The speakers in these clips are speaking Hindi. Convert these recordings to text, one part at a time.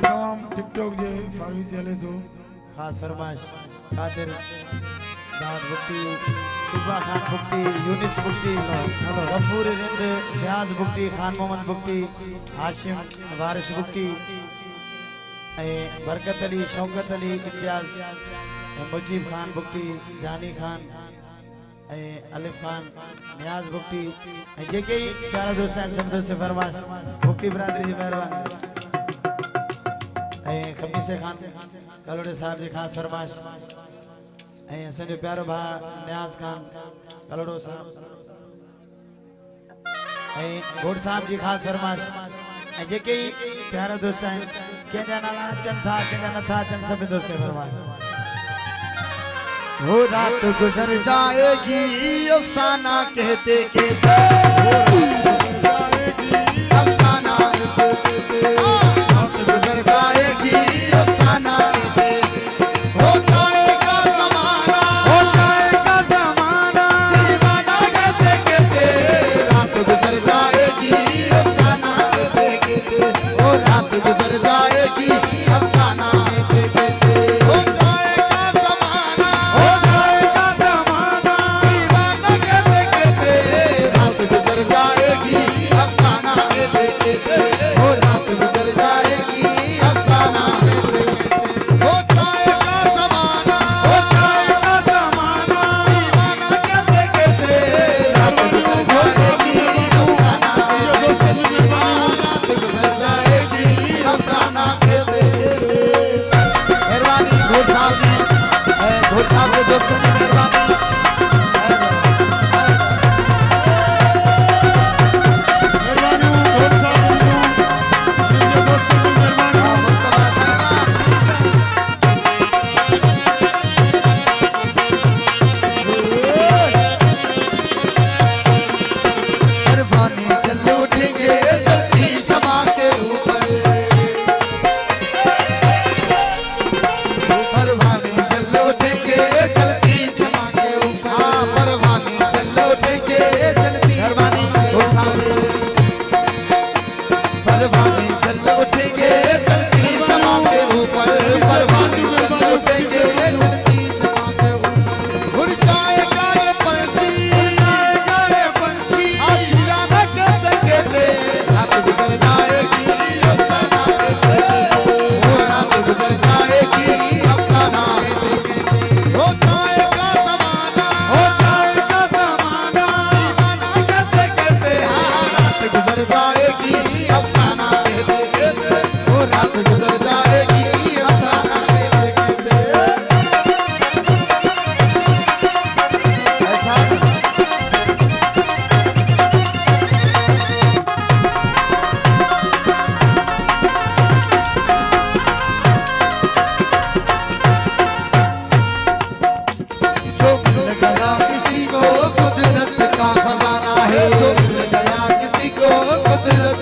तमाम टिकटॉक जे फारवीत हले तो खास फरमाइश कादिर दाद बुक्ति सुबह खान बुक्ति यूनिस बुक्ति गफूर रिंद फयाज बुक्ति खान मोहम्मद बुक्ति हाशिम वारिस बुक्ति बरकत अली शौकत अली इम्तियाज मुजीब खान बुक्ति जानी खान अलिफ खान नियाज बुक्ति जेके प्यारा दोस्त सब दोस्त से फरमाइश बुक्ति बरादरी जी मेहरबानी खमीसे खान कलोड़े साहब जी खास फरमाइश असो प्यारो भा नियाज खान कलोड़ो साहब घोड़ साहब जी खास फरमाइश जेके प्यारा दोस्त केजा नाला अचन था केजा न था अचन सब दोस्त से फरमाइश वो रात गुजर जाएगी अफसाना कहते कहते अफसाना रात गुजर जाएगी अफसाना कहते हो जाएगा जमाना दीवाना कहते कहते रात गुजर जाएगी अफसाना कहते कहते वो रात गुजर जाएगी अफसाना कहते कहते हो जाएगा जमाना दीवाना कहते कहते रात गुजर जाएगी अफसाना कहते कहते वो रात गुजर जाएगी अफसाना कहते कहते हो जाएगा जमाना दीवाना कहते कहते रात गुजर जाएगी अफसाना कहते कहते रात गुजर जाएगी अफसाना कहते कहते। मेहरबानी घोड़ साहब जी घोड़ साहब के दोस्तों की मेहरबानी मेहरबानी घोड़ साहब जिनके दोस्तों को मेहरबानी मुस्तफा साहब परवाने चल उठेंगे चलती शमा के ऊपर परवाने चल उठेंगे चलती शमा के ऊपर हाँ परवाने चल उठेंगे चलती मेहरबानी घोड़ साहब परवाने चल उठेंगे चलती शमा के ऊपर परवाने चल उठेंगे चलती शमा के ऊपर उड़ जाएगा ये पंछी आशियाना कहते कहते रात गुजर जाएगी अफसाना कहते वो रात गुजर जाएगी अफसाना कहते हो जाएगा जमाना दीवाना कहते कहते हाँ रात गुजर जाएगी अफसाना कहते कहते वो रात गुजर जाएगी अफसाना कहते कहते ऐसा जो मिल गया किसी को कुदरत का खजाना है जो मिल गया किसी को कुदरत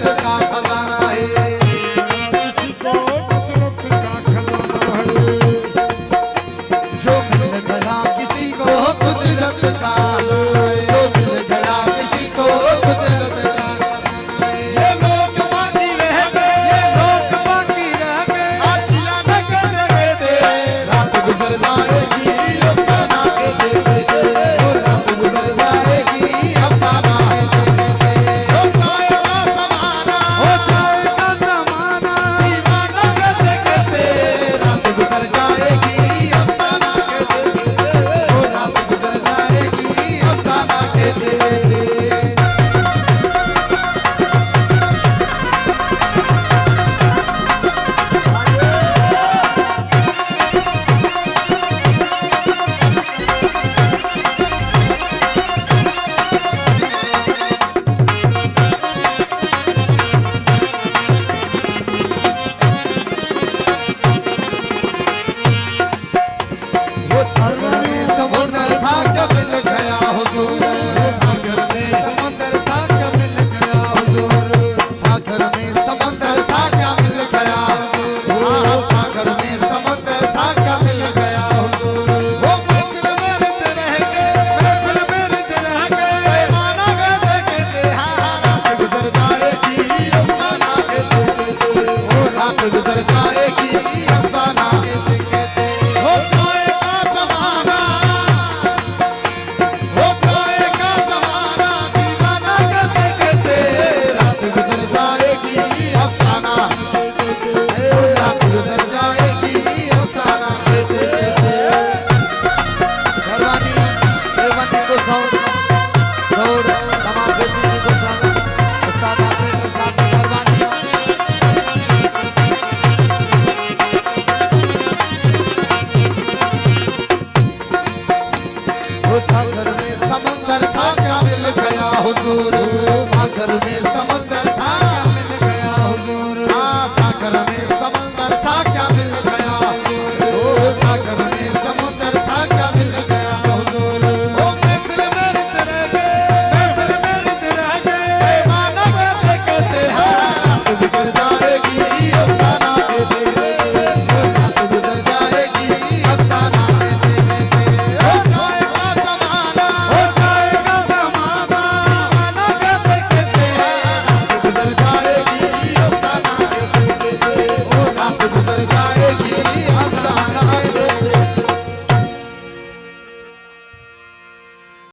रात